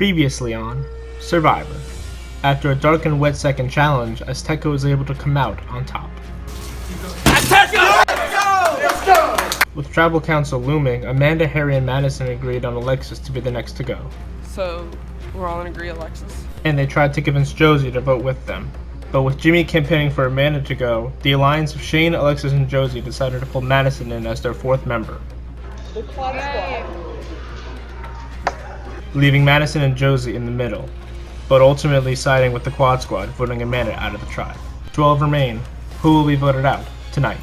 Previously on Survivor. After a dark and wet second challenge, Azteca was able to come out on top. Azteca! Let's go! With tribal council looming, Amanda, Harry, and Madison agreed on Alexis to be the next to go. So, we're all in agree, Alexis? And they tried to convince Josie to vote with them. But with Jimmy campaigning for Amanda to go, the alliance of Shane, Alexis, and Josie decided to pull Madison in as their fourth member, The Quad Squad. leaving Madison and Josie in the middle, but ultimately siding with the Quad Squad, voting Amanda out of the tribe. 12 remain. Who will be voted out tonight?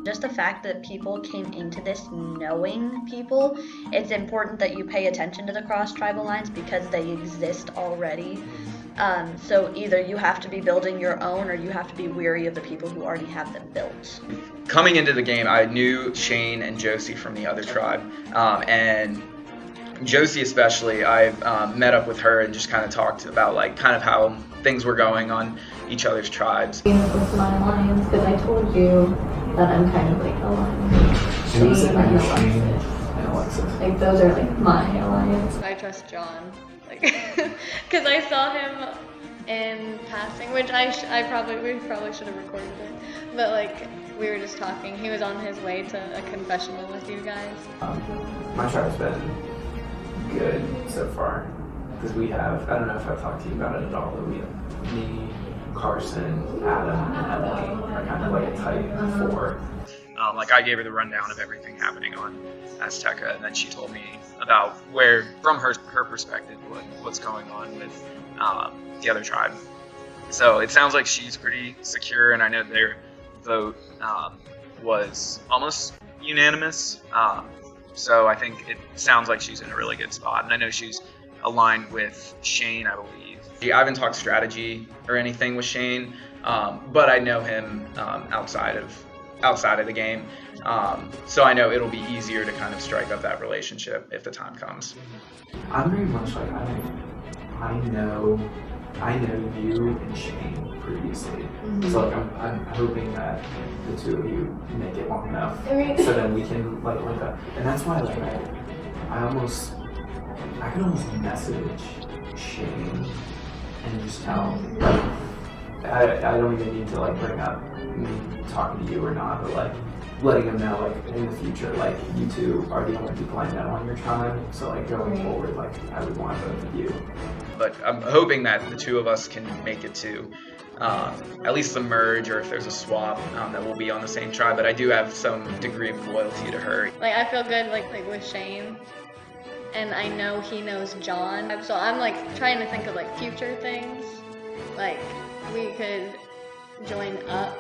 Just the fact that people came into this knowing people, it's important that you pay attention to the cross-tribal lines because they exist already. So either you have to be building your own or you have to be weary of the people who already have them built. Coming into the game, I knew Shane and Josie from the other tribe, and Josie especially, I met up with her and just kind of talked about like kind of how things were going on each other's tribes. With my alliance, because I told you that I'm kind of like aligned. Shane and Alexis. Like those are like my alliance. I trust John, like, because I saw him in passing, which we probably should have recorded it, but like we were just talking. He was on his way to a confessional with you guys. My tribe's been good so far because we have, I don't know if I've talked to you about it at all, but we have me, Carson, Adam, and Emily are kind of like a tight four. Like I gave her the rundown of everything happening on Azteca, and then she told me about where, from her perspective, what's going on with the other tribe. So it sounds like she's pretty secure, and I know their vote was almost unanimous. So I think it sounds like she's in a really good spot, and I know she's aligned with Shane, I believe. I haven't talked strategy or anything with Shane, but I know him outside of the game, so I know it'll be easier to kind of strike up that relationship if the time comes. I'm very much like, I know you and Shane previously, so like I'm hoping that the two of you make it long enough, so then we can like link up, and that's why like I could almost message Shane and just tell, I don't even need to like bring up me talking to you or not, but like letting him know like in the future, like you two are the only people I know on your tribe, so like going forward, like I would want both of you. But I'm hoping that the two of us can make it to at least the merge, or if there's a swap, that we'll be on the same tribe. But I do have some degree of loyalty to her. Like I feel good like with Shane, and I know he knows John. So I'm like trying to think of like future things. Like we could join up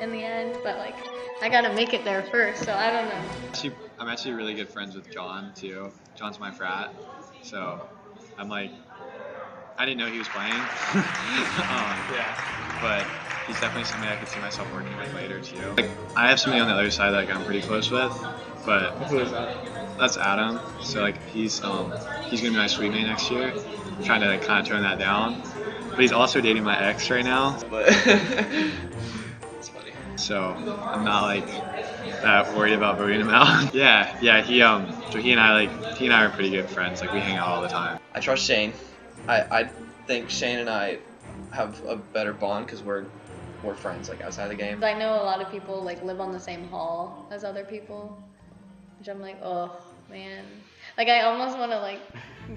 in the end, but like I gotta make it there first, so I don't know. I'm actually really good friends with John too. John's my frat, so I'm like, I didn't know he was playing. But he's definitely somebody I could see myself working with later too. Like I have somebody on the other side that I'm pretty close with, but Who is that? that's Adam. So like he's gonna be my sweet mate next year. I'm trying to kind of tone that down. But he's also dating my ex right now. But it's funny. So I'm not like that worried about voting him out. yeah. So he and I are pretty good friends. Like we hang out all the time. I trust Shane. I think Shane and I have a better bond because we're friends like outside the game. I know a lot of people like live on the same hall as other people, which I'm like, oh man, like I almost want to like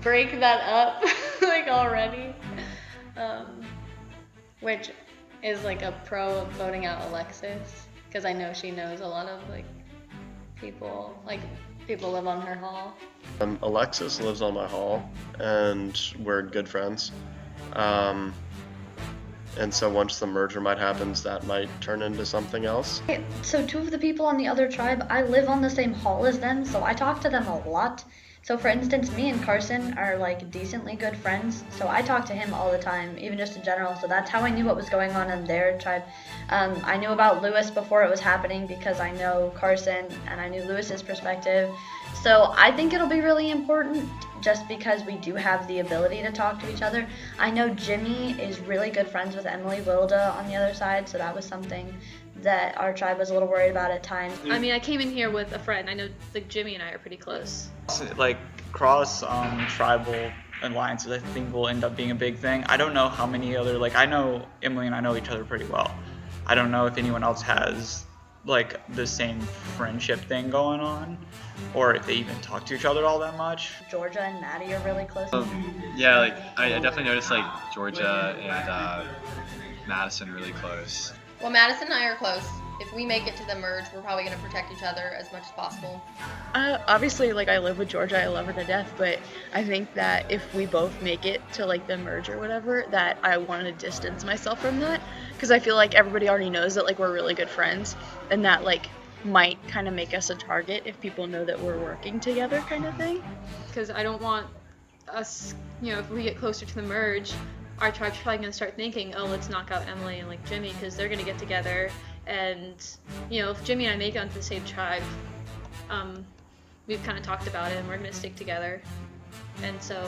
break that up like already, which is like a pro of voting out Alexis, because I know she knows a lot of like people live on her hall. Alexis lives on my hall, and we're good friends. And so once the merger might happen, that might turn into something else. So 2 of the people on the other tribe, I live on the same hall as them, so I talk to them a lot. So for instance, me and Carson are like decently good friends, so I talk to him all the time, even just in general. So that's how I knew what was going on in their tribe. I knew about Lewis before it was happening because I know Carson and I knew Lewis's perspective. So I think it'll be really important just because we do have the ability to talk to each other. I know Jimmy is really good friends with Emily Wilda on the other side, so that was something that our tribe was a little worried about at times. I mean, I came in here with a friend. I know like Jimmy and I are pretty close. Like cross tribal alliances, I think will end up being a big thing. I don't know how many other, like I know Emily and I know each other pretty well. I don't know if anyone else has like the same friendship thing going on, or if they even talk to each other all that much. Georgia and Maddie are really close. Yeah, like I definitely noticed like Georgia and Madison are really close. Well, Madison and I are close. If we make it to the merge, we're probably going to protect each other as much as possible. Obviously, like I live with Georgia, I love her to death, but I think that if we both make it to like the merge or whatever, that I want to distance myself from that, because I feel like everybody already knows that like we're really good friends, and that like might kind of make us a target if people know that we're working together, kind of thing. Because I don't want us, if we get closer to the merge, our tribe's probably going to start thinking, oh, let's knock out Emily and like Jimmy, because they're going to get together. And if Jimmy and I make it onto the same tribe, we've kind of talked about it, and we're going to stick together. And so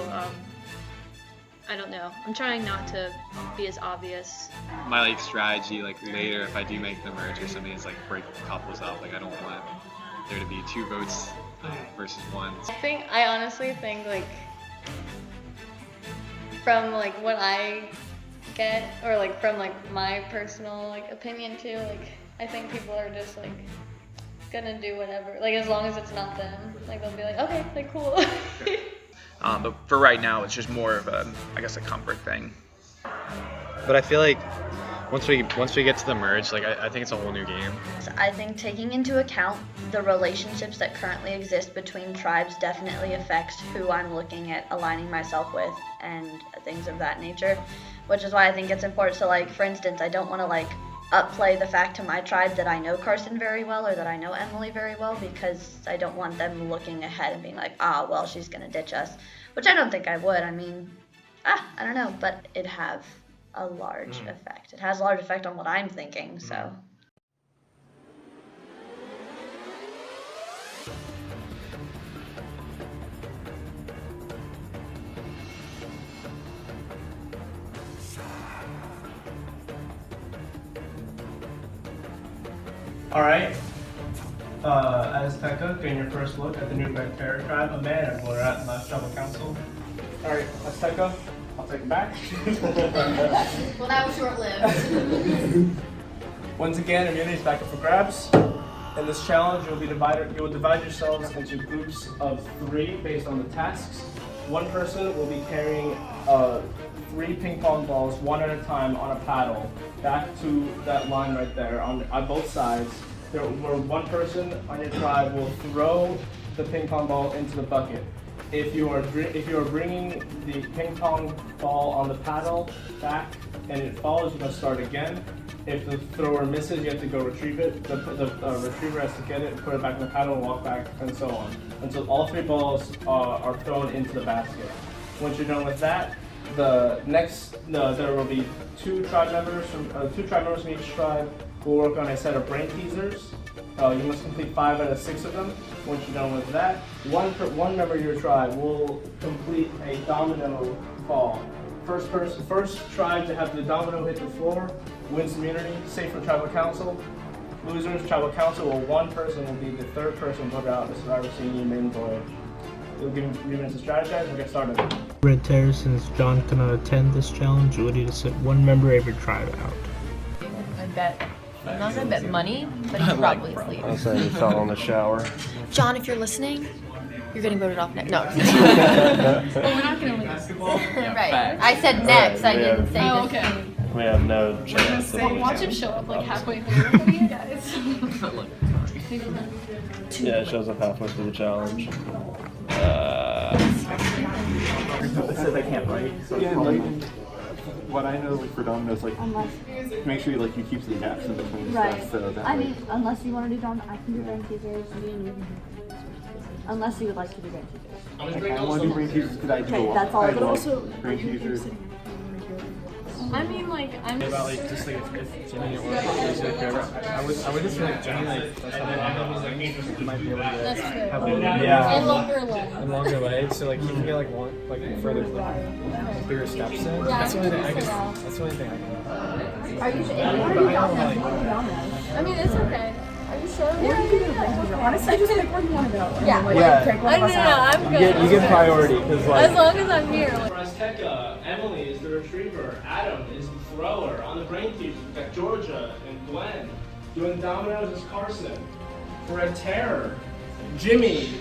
I don't know, I'm trying not to be as obvious. My like strategy like later, if I do make the merge or something, is like break couples up. Like I don't want there to be 2 votes versus 1. I honestly think like from like what I get, or like from like my personal like opinion too, like I think people are just like gonna do whatever, like as long as it's not them, like they'll be like, okay, like cool. But for right now, it's just more of a, I guess, a comfort thing. But I feel like once we get to the merge, like I think it's a whole new game. I think taking into account the relationships that currently exist between tribes definitely affects who I'm looking at aligning myself with and things of that nature, which is why I think it's important. So like, for instance, I don't want to like upplay the fact to my tribe that I know Carson very well or that I know Emily very well, because I don't want them looking ahead and being like, well, she's gonna ditch us, which I don't think I would. I mean, I don't know, but it have a large effect. It has a large effect on what I'm thinking, so. Alright, Azteca, getting your first look at the new Terror tribe of Man, we're at last tribal council. Alright, Azteca, I'll take it back. Well, that was short-lived. Once again, immunity is back up for grabs. In this challenge, you will divide yourselves into groups of 3 based on the tasks. One person will be carrying 3 ping pong balls, 1 at a time on a paddle, back to that line right there on both sides. Where one person on your tribe will throw the ping pong ball into the bucket. If you are bringing the ping pong ball on the paddle back and it falls, you're gonna start again. If the thrower misses, you have to go retrieve it. The retriever has to get it, put it back in the paddle, and walk back, and so on, until all 3 balls are thrown into the basket. Once you're done with that, there will be 2 tribe members from each tribe who will work on a set of brain teasers. You must complete 5 out of 6 of them. Once you're done with that, one member of your tribe will complete a domino fall. First tribe to have the domino hit the floor wins immunity, safe from tribal council. Losers, tribal council, or one person will be the 3rd person voted out in the Survivor CNU Maiden Voyage. We'll give him 3 minutes to strategize. We'll get started. Red Terror, since John cannot attend this challenge, you will need to sit 1 member of your tribe out. I bet I'm not gonna bet money, but he's probably asleep. I'll say you fell in the shower. John, if you're listening, you're getting voted off next. No. Well, we're not gonna leave. Right. I said next. I didn't say Oh, this. okay. We have no chance. Watch him show up like halfway through. What are you guys? Yeah, it shows up halfway through the challenge. It says I can't write. So yeah, like what I know, like for Domino's, like make sure like you keep some gaps in between stuff. So that I mean, unless you want to do Domino's, I can do brain teasers. Unless you would like to do brain teasers. like, I want to do brain teasers because I do a lot. That's all. I But like also, brain teasers. I mean, like, I'm about like just like if Jimmy or I would just feel like Jimmy like does something he might be able to That's true. have And longer legs. and longer legs, so like he can get like further like bigger steps in. Yeah, That's the only thing I I can. can- That's the only thing I can. Are you sure? But I don't like. I mean, it's okay. Are you sure? Honestly, just pick one you want to go. Yeah. I'm good. You get priority because like. As long as I'm here. For Azteca, Emily is the retriever. Adam is the thrower. On the brain teams, we've got Georgia and Glenn. Doing dominoes is Carson. For a terror, Jimmy.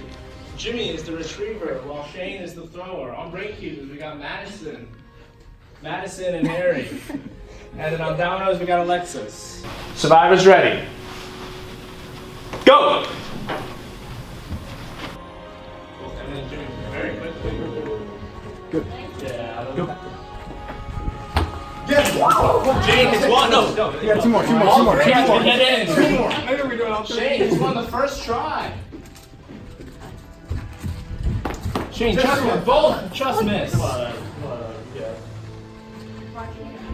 Jimmy is the retriever, while Shane is the thrower. On brain keepers, we got Madison. Madison and Harry. And then on dominoes, we got Alexis. Survivors ready. Go! Very quickly. Good. Yeah. Go. Yes! Shane is one. No. Yeah, two more. Get in. Two more. Maybe we do it all three. Shane has won the first try. Shane, trust me. Both just miss. Yeah.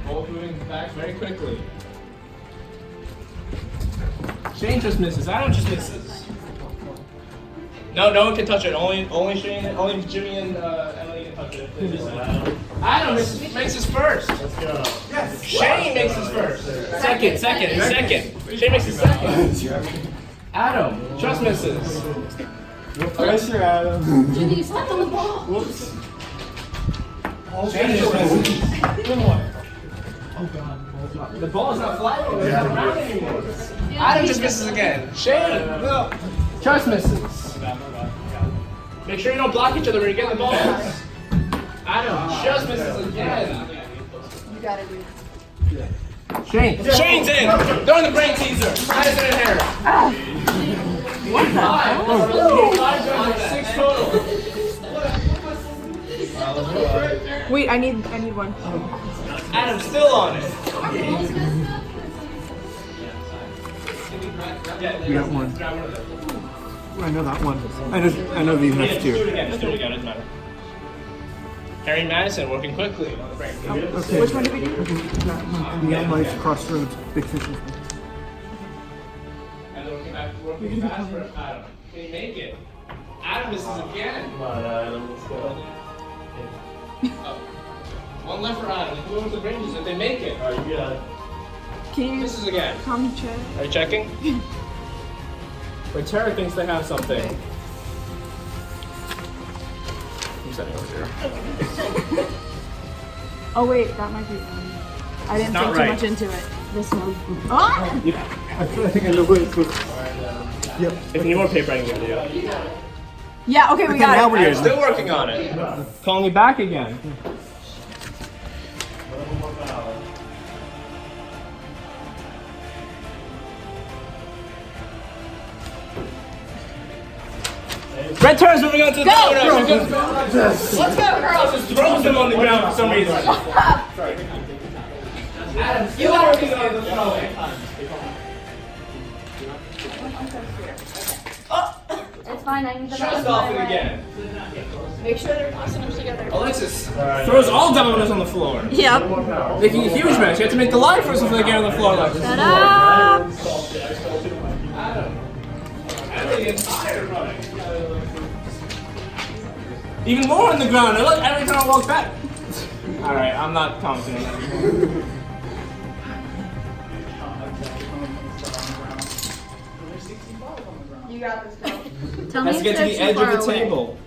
Both moving back very quickly. Shane just misses. Adam just misses. No one can touch it. Only Shane, only Jimmy and Emily can touch it. Adam makes his first. Let's go. Yes. Shane makes his first. Second. Shane makes his second. Adam just misses. No pressure, Adam. Jimmy, you stepped on the ball. Whoops. Shane just misses. Good one. Oh God. The ball is not flying. It's not around anymore. Adam just misses again. Shane just misses. Make sure you don't block each other when you get the balls. Adam just misses again. You gotta do. Shane's in. Throwing the brain teaser. Madison and Harry. Six total. Wait, I need one. Adam's still on it. We got one. I know that one. I know these next two. Let's do it again. Doesn't matter. Harry and Madison working quickly. Okay. Which one did we do? Beyond Life's Crossroads, Big Fishes. And then working fast for Adam. Can he make it? Adam misses again. Come on, Adam. Let's go. One left for Adam. They move with the ranges if they make it. Alright, you got it. Can you Misses again. come check? Are you checking? But Tara thinks they have something. I'm setting over here. Oh wait, that might be one. I didn't not think right. too much into it. This one. Ah! I think I know what it's supposed to. Yep. If you need more paper, I can give it to you. Yeah. Okay, we got it. I'm still working on it. Calling you back again. Red turns moving on to the dominoes. Let's go, girls. Just throws them on the ground for some reason. Sorry. Adam, still working on the throwing. It's fine. I need the Just off it again. Make sure they're close enough together. Alexis throws all dominoes on the floor. Yep. Making a huge mess. You have to make the line first before they get on the floor, Alexis. Ta-da! Emily gets tired running. Even more on the ground. And look, every time I walk back. Alright, I'm not commenting on that anymore. You got this, girl. Tell me Has to if get to they're the too edge far of the away. table.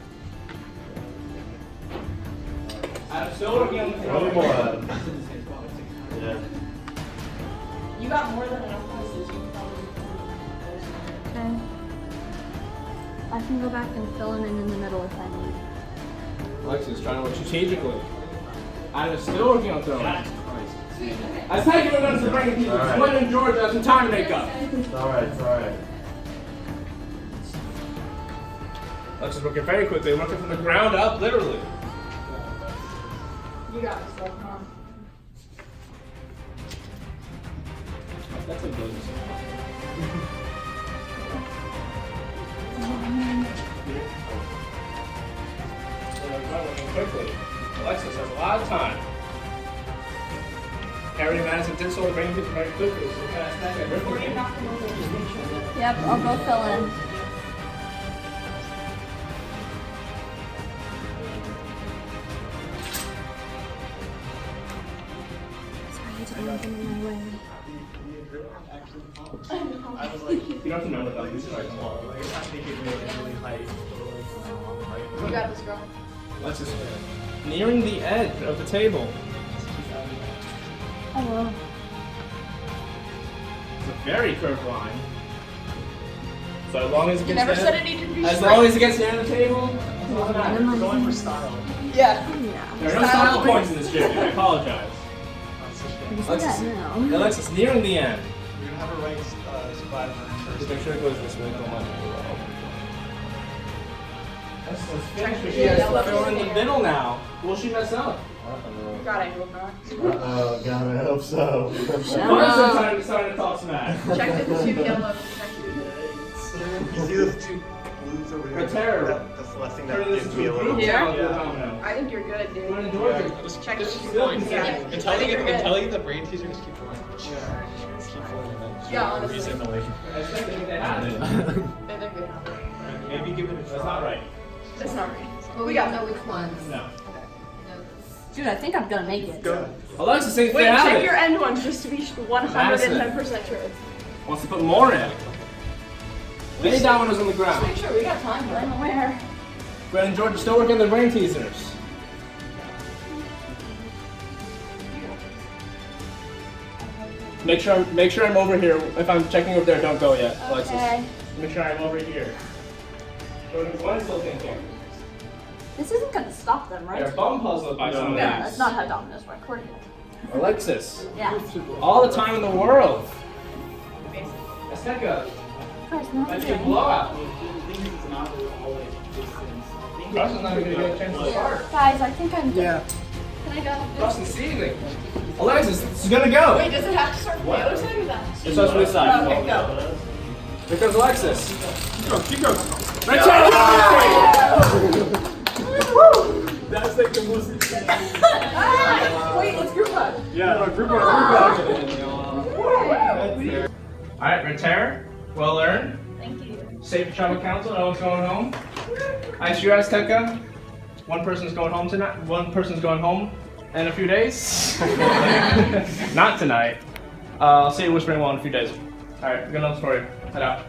I'm still working on the floor. Yeah. You got more than enough. I can go back and fill him in the middle if I need. Alexis trying to work strategically. I'm still working on throwing. I said you were going to bring people. Gwen and George have some time to make up. It's alright. Alexis working very quickly, working from the ground up, literally. You got this, Come on. That's a good. Quickly. Alexis has a lot of time. Harry and Madison did sort of bring people very quickly, so kind of snack at everything. Yep, I'll go fill in. Sorry to anything in my way. You don't have to know what that is. You got this, girl. Alexis nearing the edge of the table. Oh well. It's a very curved line. So as long as it gets never there, said it needed to be as straight. long as it gets near the table, it's all that matters. Going for style. Yeah. There are no style points in this game. I apologize. Alexis, Alexis nearing the end. We're gonna have her rank survivor first. Just make sure it goes this way. Don't mind. Let's finish. She Yeah, has to fill in the middle now. Will she mess up? God, I hope not. God, I hope so. Parson's starting to talk smack. Check the two yellow. You see those two blues over The terror. That's the last thing Turn that this gives into me a a little. group challenge with Yeah. domino. I think you're good, dude. Gwen and George. Just Check just the keep two going. points. Yeah. Until I you think get you're good. until you get the brain teaser, just keep going. Keep going. Yeah, honestly. Reasonably. I think they have it. They're good. Maybe give it a try. That's not right. That's not right. But we don't know which ones. No. Dude, I think I'm gonna make it. Go. Alexis thinks Wait, they have check it. your end ones just to be 110% sure. Wants to put more in. Many dominoes on the ground. Make sure we got time. I don't know where. Gwen and George are still working on the brain teasers. Make sure I'm over here. If I'm checking over there, don't go yet, Alexis. Okay. Make sure I'm over here. Gwen's still thinking. This isn't gonna stop them, They're right? bum puzzled by some of Yeah, these. that's not how dominoes work. We're good. Alexis, Yeah. all the time in the world. Azteca, that's a blowout. Russell's not even gonna get a chance to start. Guys, I think I'm good. Yeah. Can I go? Russell's seething. Alexis, this is gonna go. Wait, does it have to start from the other side or that? It starts from this side. Okay, go. Here comes Alexis. Keep going. Right side. That's like the most. Wait, let's group up. Yeah, group up. Alright, Reterra, well earned. Thank you. Safe travel council, no one's going home. Ice your Azteca. One person's going home tonight. One person's going home in a few days. Not tonight. I'll see you Whispering Wall in a few days. Alright, good enough for you. Head out.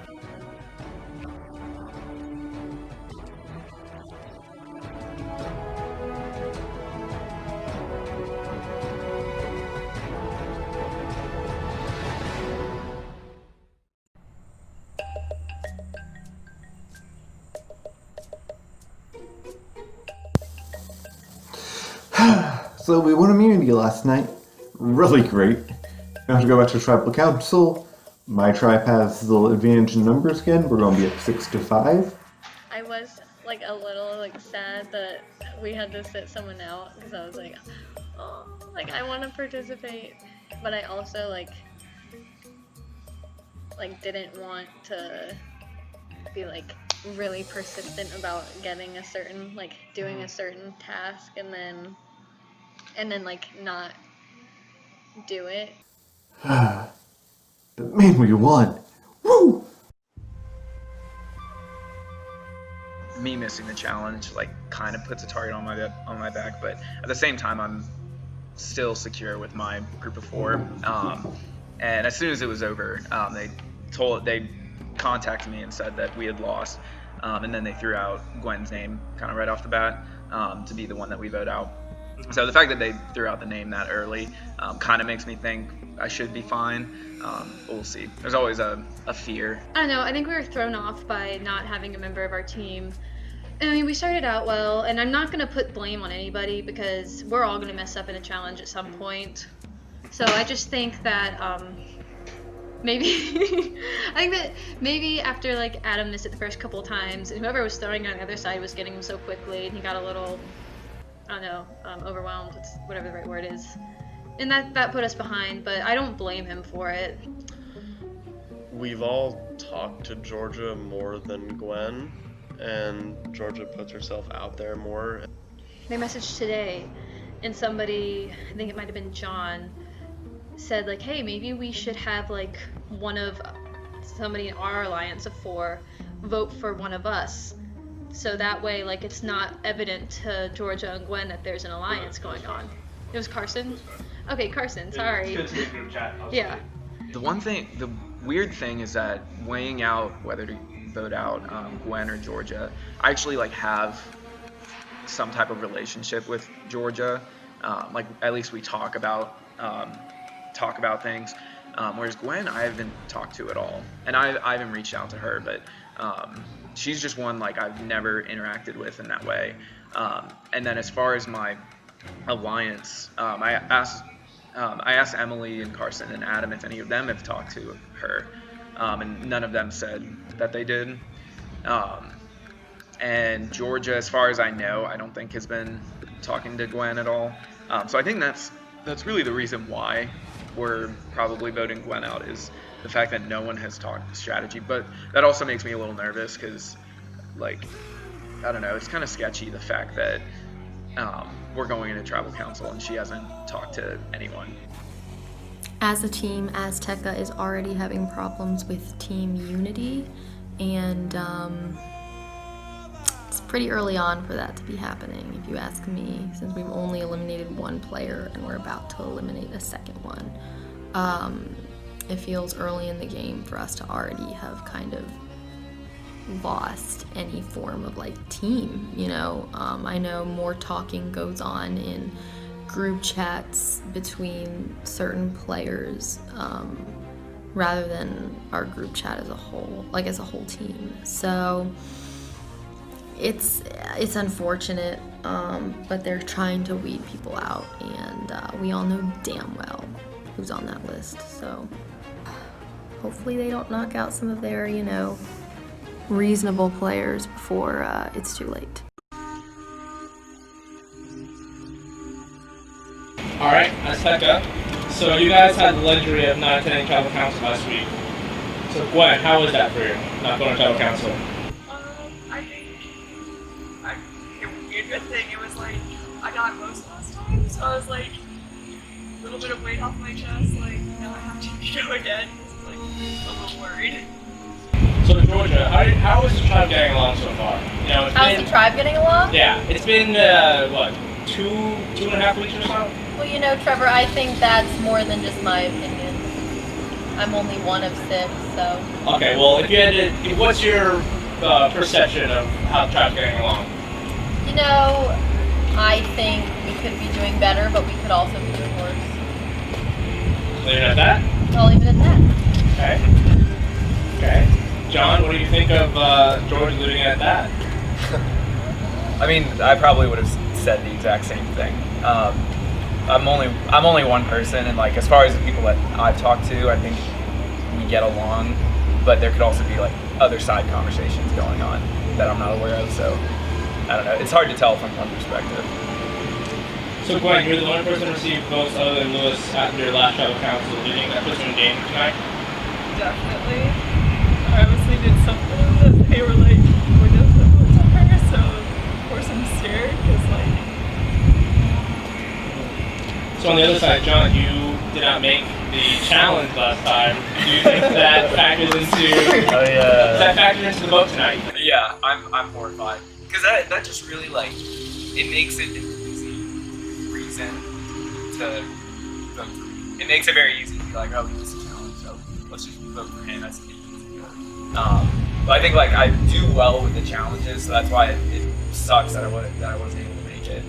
So we won immunity last night. Really great. Now to go back to tribal council. My tribe has the advantage in numbers again. We're going to be at 6-5. I was like a little like sad that we had to sit someone out because I was like, oh, like I want to participate, but I also like didn't want to be like really persistent about getting a certain doing a certain task and then like not do it. But man, we won. Woo! Me missing the challenge kind of puts a target on my back, but at the same time I'm still secure with my group of 4. And as soon as it was over, they contacted me and said that we had lost, and then they threw out Gwen's name kind of right off the bat to be the one that we vote out. So the fact that they threw out the name that early kind of makes me think I should be fine. But we'll see. There's always a fear. I don't know. I think we were thrown off by not having a member of our team. I mean, we started out well, and I'm not going to put blame on anybody because we're all going to mess up in a challenge at some point. So I just think that maybe after like Adam missed it the first couple times, and whoever was throwing it on the other side was getting him so quickly, and he got a little, I don't know, overwhelmed, whatever the right word is. And that put us behind, but I don't blame him for it. We've all talked to Georgia more than Gwen, and Georgia puts herself out there more. They messaged today, and somebody, I think it might have been John, said like, hey, maybe we should have like somebody in our alliance of 4 vote for one of us. So that way, like, it's not evident to Georgia and Gwen that there's an alliance going on. It was Carson? Okay, Carson, sorry. It's good to group chat. Yeah. The weird thing is that weighing out whether to vote out Gwen or Georgia, I actually like have some type of relationship with Georgia. Like at least we talk about things. Whereas Gwen, I haven't talked to at all, and I haven't reached out to her, but she's just one like I've never interacted with in that way. And then as far as my alliance, I asked Emily and Carson and Adam if any of them have talked to her, and none of them said that they did. And Georgia, as far as I know, I don't think has been talking to Gwen at all. So I think that's really the reason why we're probably voting Gwen out, is the fact that no one has talked strategy. But that also makes me a little nervous because, like, I don't know, it's kind of sketchy the fact that we're going into tribal council and she hasn't talked to anyone. As a team, Azteca is already having problems with team unity, and it's pretty early on for that to be happening, if you ask me, since we've only eliminated one player and we're about to eliminate a second one. It feels early in the game for us to already have kind of lost any form of like team, you know. I know more talking goes on in group chats between certain players rather than our group chat as a whole, like as a whole team. So it's unfortunate, but they're trying to weed people out, and we all know damn well who's on that list. So hopefully they don't knock out some of their, you know, reasonable players before it's too late. Alright, Azteca. So you guys had the luxury of not attending tribal council last week. So Gwen, how was that for you, not going to tribal council? I think it would be a good thing. It was like, I got most last time, so I was like, a little bit of weight off my chest, like, now I have to go again. It's like, a little worried. So Georgia, how is the tribe getting along so far? You know, How's the tribe getting along? Yeah, it's been, what, two and a half weeks or so? Well, you know, Trevor, I think that's more than just my opinion. I'm only one of 6, so. Okay, well, if you had to, what's your perception of how the tribe's getting along? You know, I think we could be doing better, but we could also be doing worse. Leave it at that? I'll leave it at that. Okay. John, what do you think of George leaving it at that? I mean, I probably would have said the exact same thing. I'm only one person, and like as far as the people that I've talked to, I think we get along, but there could also be like other side conversations going on that I'm not aware of. So I don't know. It's hard to tell from one perspective. So Gwen, you're the only person to receive votes other than Lewis after your last tribal council. Do you think that puts you in danger tonight? Definitely. I obviously did something that they were like, we're just to vote to her, so of course I'm scared, because like... So on the other side, John, you did not make the challenge last time. Do you think that factors into does that factor into the vote tonight? Yeah, I'm horrified. Because that just really like, it makes it an easy reason to vote for me. It makes it very easy to be like, oh, this is a challenge, so let's just vote for him. That's easy. But I think like I do well with the challenges, so that's why it sucks that I wasn't able to make it.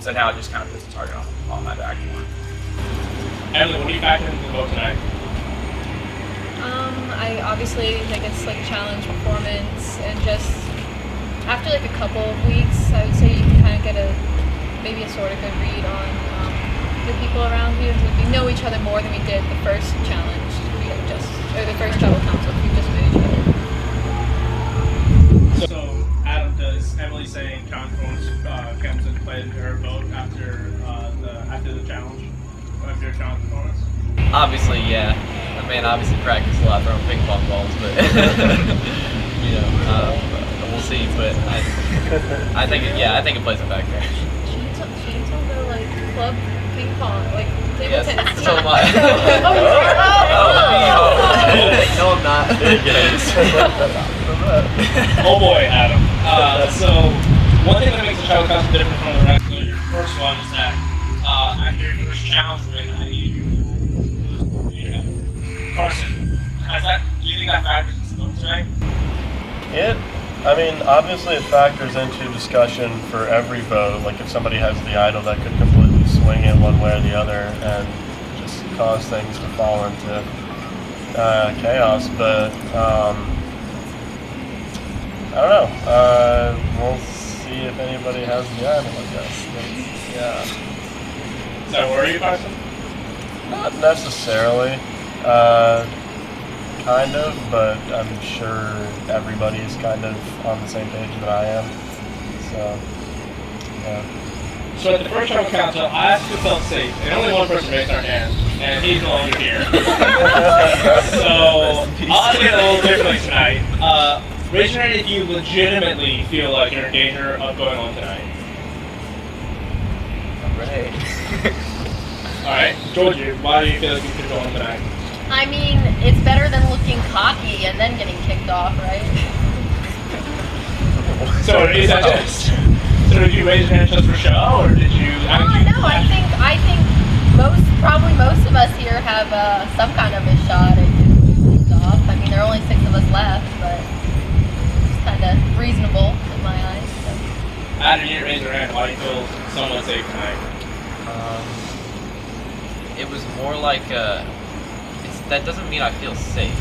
So So now it just kind of puts a target on my back more. Emily, what do you factor into the vote tonight? I obviously think it's like a challenge performance, and just after like a couple of weeks, I would say you can kind of get maybe a sort of good read on the people around you. We know each other more than we did the first challenge, or the first tribal council. We just met each other. So, Adam, does Emily saying challenge performance comes into play into her vote after the challenge, after your challenge performance? Obviously, yeah. I mean, obviously practice a lot throwing ping pong balls, but we'll see. But I think it plays a factor. She's on the like club ping pong, like table Yes, tennis. so am I. No, I'm not. Oh boy, Adam. So one thing that makes the tribal council different from the rest of your first one is that after your first challenge win, Carson, do you think that factors into the vote tonight? I mean, obviously it factors into discussion for every vote. Like if somebody has the idol, that could completely swing it one way or the other and just cause things to fall into chaos. But I don't know. We'll see if anybody has the idol, I guess. Does that worry you, Carson? Not necessarily. Kind of, but I'm sure everybody's kind of on the same page that I am. So, yeah. So at the first tribal council, I asked who felt safe, and only one person raised their hand, and he's no longer here. So I'll ask it a little differently tonight. Raise your hand if you legitimately feel like you're in danger of going on tonight. Alright. Alright, Georgia, why do you feel like you could go on tonight? I mean, it's better than looking cocky and then getting kicked off, right? So is that just? So did you raise your hand just for show, or did you? No, I think probably most of us here have some kind of a shot at getting kicked off. I mean, there are only 6 of us left, but it's kind of reasonable in my eyes. So. Adam, you didn't raise your hand. Why do you feel somewhat safe tonight? It was more like that doesn't mean I feel safe.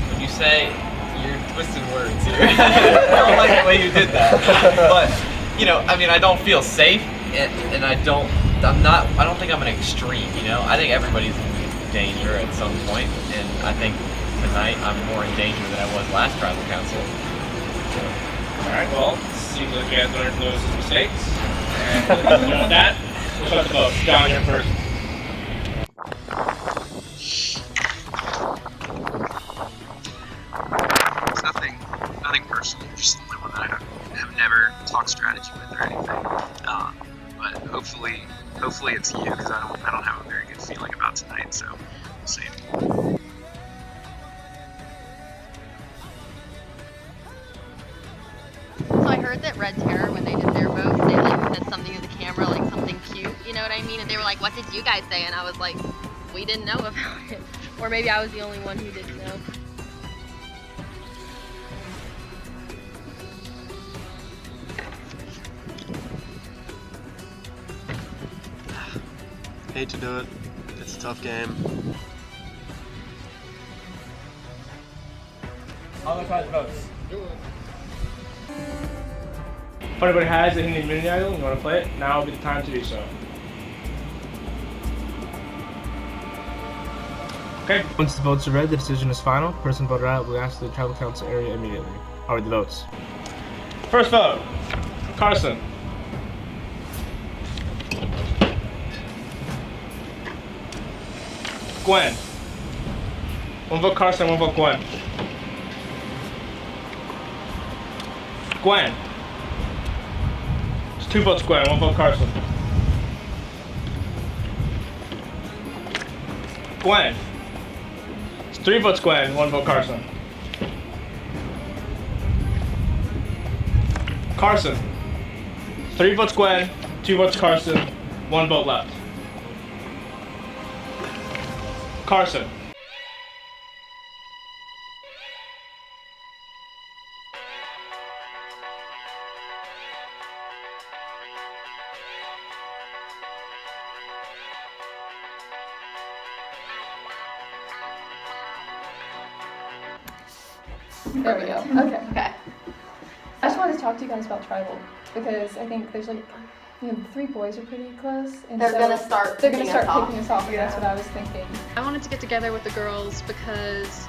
When you say, you're twisting words here. I don't like the way you did that. But, I mean, I don't feel safe, and I don't think I'm an extreme, I think everybody's in danger at some point, and I think tonight I'm more in danger than I was last tribal council. So. Alright, well, seems like you guys learned from those mistakes. And with that, we'll start the vote. John, you're first. It's nothing personal, just someone that I have never talked strategy with or anything. But hopefully it's you, because I don't have a very good feeling about tonight, so we'll see. So I heard that Red Terror, when they did their vote, they said something to the camera, like something cute, you know what I mean? And they were like, "What did you guys say?" And I was like, "We didn't know about it." Or maybe I was the only one who didn't know. Hate to do it. It's a tough game. I'll go try the votes. If anybody has a Hindi mini idol and you want to play it, now will be the time to do so. Okay. Once the votes are read, the decision is final. Person voted out will be asked to the tribal council area immediately. I'll read the votes. First vote, Carson. Gwen. One vote Carson, one vote Gwen. Gwen. It's 2 votes Gwen, 1 vote Carson. Gwen. It's 3 votes Gwen, 1 vote Carson. Carson. 3 votes Gwen, 2 votes Carson, 1 vote left. Carson. There we go. Okay. Okay. I just wanted to talk to you guys about tribal because I think there's like, the 3 boys are pretty close, and They're so gonna start They're gonna picking start us off. picking us off. Yeah. That's what I was thinking. I wanted to get together with the girls because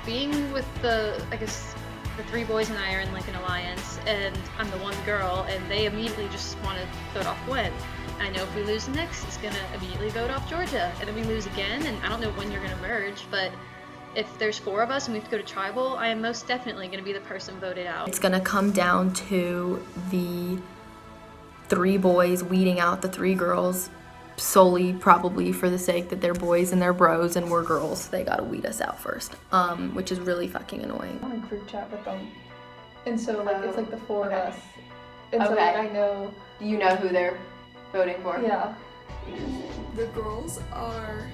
being with the 3 boys and I are in like an alliance, and I'm the one girl, and they immediately just want to vote off Gwen. I know if we lose next, it's gonna immediately vote off Georgia, and then we lose again, and I don't know when you're gonna merge, but if there's 4 of us and we have to go to tribal, I am most definitely gonna be the person voted out. It's gonna come down to the 3 boys weeding out the 3 girls, solely probably for the sake that they're boys and they're bros and we're girls. They gotta weed us out first, which is really fucking annoying. I'm in a group chat with them, and so like it's like the 4 of us, and so Okay. like I know. Do you know who they're voting for? Yeah. The girls are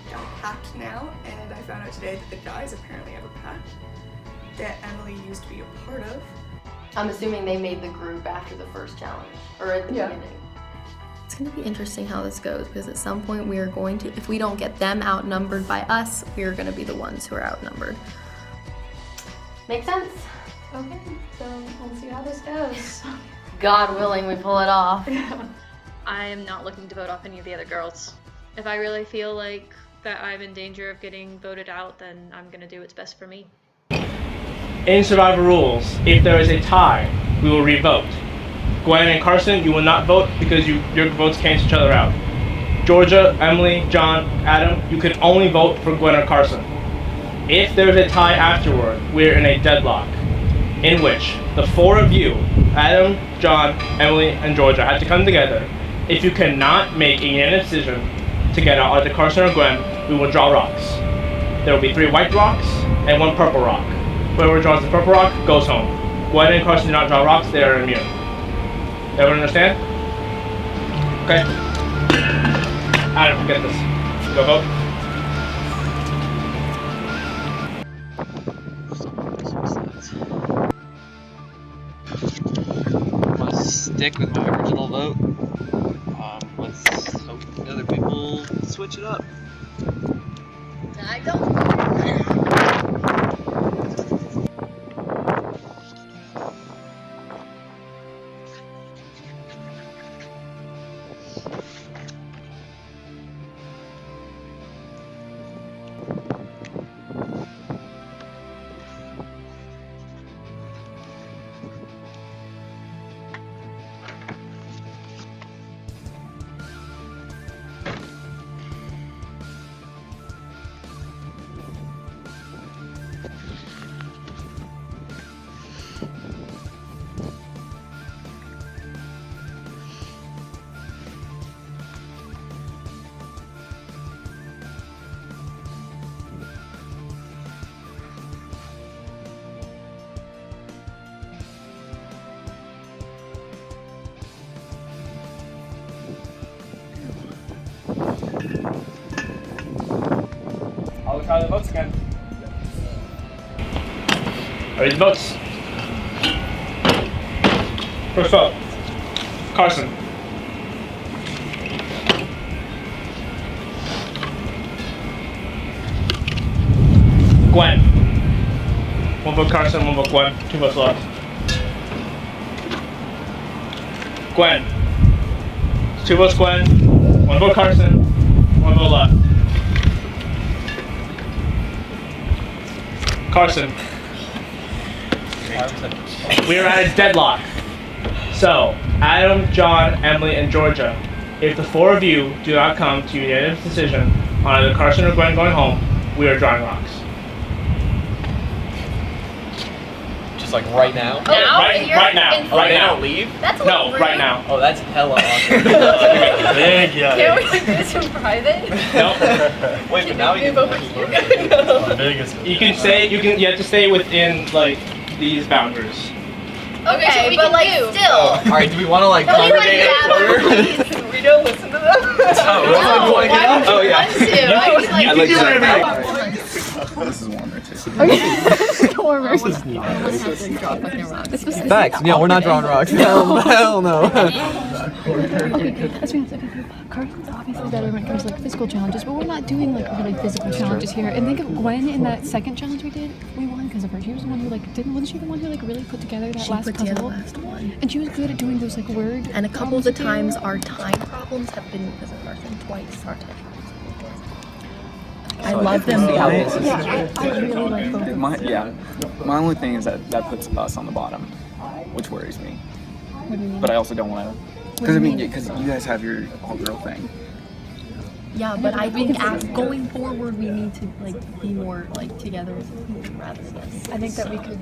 got a pact now, and I found out today that the guys apparently have a pact that Emily used to be a part of. I'm assuming they made the group after the first challenge, or at the beginning. It's gonna be interesting how this goes because at some point we are going to, if we don't get them outnumbered by us, we are gonna be the ones who are outnumbered. Makes sense. Okay, so we'll see how this goes. God willing, we pull it off. I am not looking to vote off any of the other girls. If I really feel like that I'm in danger of getting voted out, then I'm gonna do what's best for me. In survival rules, if there is a tie, we will re-vote. Gwen and Carson, you will not vote because your votes cancel each other out. Georgia, Emily, John, Adam, you can only vote for Gwen or Carson. If there is a tie afterward, we're in a deadlock, in which the 4 of you, Adam, John, Emily, and Georgia, have to come together. If you cannot make a unanimous decision to get out either Carson or Gwen, we will draw rocks. There will be 3 white rocks and 1 purple rock. Whoever draws the purple rock goes home. Gwen and Carson do not draw rocks, they are immune. Everyone understand? Okay. Adam, get this. Go vote. I'm gonna stick with my original vote. Let's hope the other people switch it up. I don't. I'll count the votes again. Ready the votes. First vote. Carson. Gwen. 1 vote Carson, 1 vote Gwen. 2 votes left. Gwen. 2 votes Gwen, 1 vote Carson, 1 vote left. Carson. We are at a deadlock. So, Adam, John, Emily, and Georgia, if the 4 of you do not come to a unanimous decision on either Carson or Gwen going home, we are drawing rocks. Just like right now? Right now. Oh, they don't leave? That's a No, little rude. right now. Oh, that's hella awkward. Big, yeah. Can't we do this in private? Nope. Wait, but now you You can stay. You have to stay within like these boundaries. Okay, but like still. All right, do we want to like congregate in order? We don't listen to them. Oh, why would oh you yeah. want to? I was like, I like This is warmer too. Warmer. Facts. Yeah, we're not drawing rocks. Hell no. Carson's obviously better when it comes to like physical challenges, but we're not doing like really physical challenges here. And think of Gwen in that second challenge we did. We won because of her. She was like wasn't she the one who like really put together that She last put puzzle? together the last one. And she was good at doing those like word. And a couple of the problems times our time problems have been because of Carson. Twice our time problems have been because of Carson. I love them See how both. this is I really like both of my, them. yeah, my only thing is that puts us on the bottom, which worries me. What do you mean? But I also don't want to, because I mean, because you guys have your all-girl thing. Yeah, but I think going forward we need to like be more like together as a team rather than. I think that we can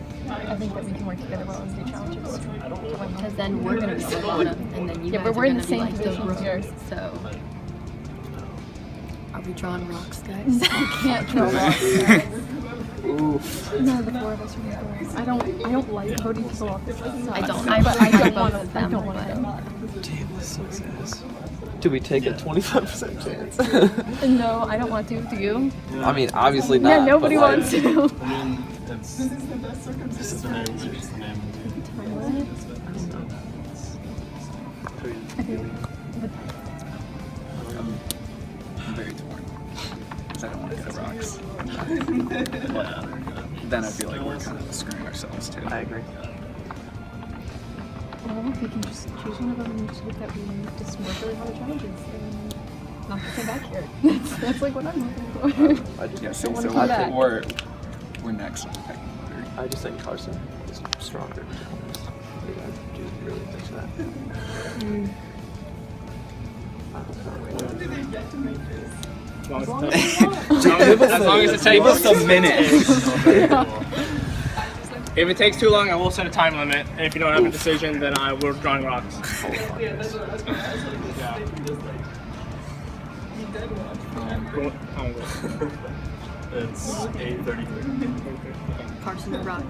work together well and do challenges. Because then we're gonna be on the bottom, and then you Yeah, guys but we're are in gonna the be same like the position here. rookies. So, are we drawing rocks, guys? I can't draw rocks, guys. No, the four of us are gonna go. I don't like voting people off the side. I don't. But I don't want to. I don't want but- to. Damn, this success. Do we take a 25% chance? No, I don't want to. Do you? I mean, obviously not. Yeah, nobody but, like, wants to. I mean, this is the name. It's the name. I'm very torn. Because I don't want to go to rocks. But then I feel like we're kind of screwing ourselves too. I agree. Well, if we can just choose one of them and just hope that we just work really hard challenges and not to come back here. That's like what I'm looking for. I just Don't think wanna so. come I back. think we're next on the pecking order. I just think Carson is stronger, to be honest. I do really think that. As long as it takes us a minute. If it takes too long, I will set a time limit. And if you don't have a decision, then I will drawing rocks. It's 8:33. Carson and rocks.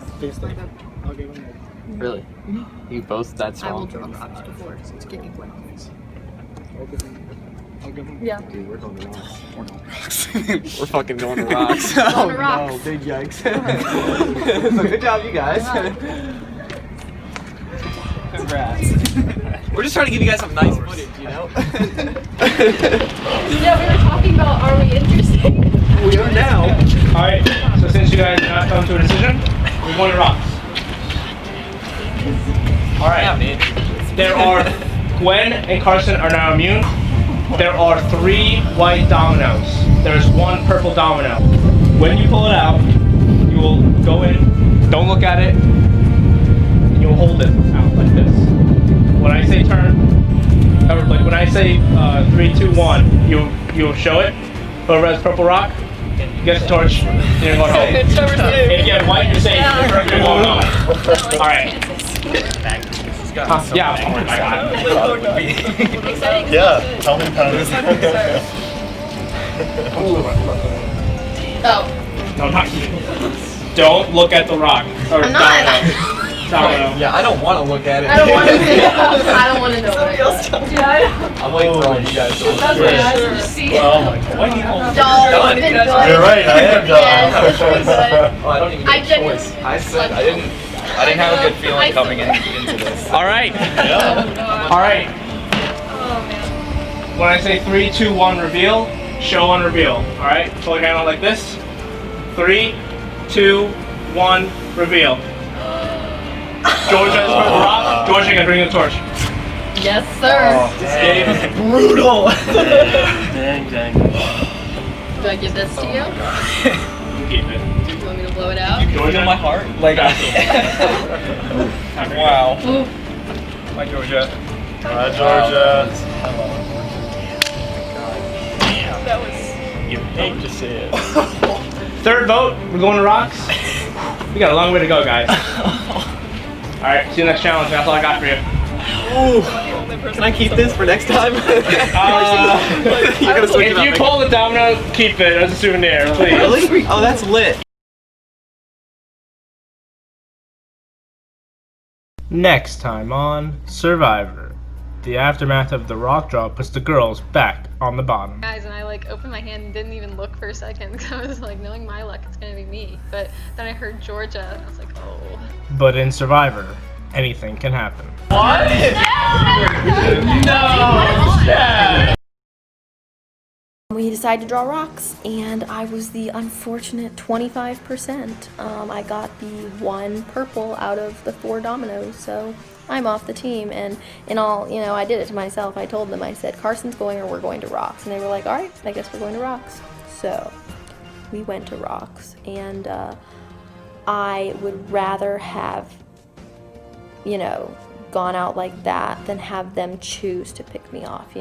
I'll give him Really? You both that I will strong? draw rocks before it's kicking point. I'll give him. Yeah. Dude, we're going to rocks. We're going to rocks. We're fucking going to rocks. Going to rocks. No, big yikes. So good job, you guys. Congrats. We're just trying to give you guys some nice footage, you know? Yeah, we were talking about are we interested? We are now. Alright, so since you guys have not come to a decision, we're going to rocks. Alright, there are Gwen and Carson are now immune. There are 3 white dominoes. There's 1 purple domino. When you pull it out, you will go in, don't look at it, and you'll hold it out like this. When I say turn, or like when I say 3, 2, 1, you'll show it. Whoever has purple rock, gets the torch, and you're going home. If you have white, you're safe. You're going home. Alright. Yeah. Oh my god. Yeah, tell me about it. Oh. No, not you. Don't look at the rock. Or I'm not. Domino. Yeah, I don't want to look at it. I don't want to see it. I don't want to know what it is. Yeah, I'm waiting for all you guys to look that's at what it. I was just seeing. Oh my god. Why do you hold Done. it? You're right, I am done. Yes, really good. Oh, I don't even I get a choice. genuinely- I said I didn't have a good feeling coming into this. Alright. Alright. When I say 3, 2, 1, reveal, show on reveal. Alright? Pull your hand out like this. 3, 2, 1, reveal. Georgia has purple rock. Georgia can bring the torch. Yes, sir. This game is brutal. Dang. Do I give this to you? You keep it. Do you want me to blow it out? Georgia, my heart. Like, wow. Bye, Georgia. Bye, Georgia. That was. You hate to see it. Third vote. We're going to rocks. We got a long way to go, guys. Alright, see you next challenge. That's all I got for you. Ooh. Can I keep this for next time? You're gonna switch it If up you again. pull the domino, keep it as a souvenir, please. Really? Oh, that's lit. Next time on Survivor. The aftermath of the rock draw puts the girls back on the bottom. Guys, and I like opened my hand and didn't even look for a second because I was like, knowing my luck, it's gonna be me. But then I heard Georgia, and I was like, oh. But in Survivor, anything can happen. What? No! We decided to draw rocks, and I was the unfortunate 25%. I got the 1 purple out of the 4 dominoes, so I'm off the team. And in all, I did it to myself. I told them, I said, Carson's going or we're going to rocks. And they were like, all right, I guess we're going to rocks. So we went to rocks, and I would rather have, gone out like that than have them choose to pick me off,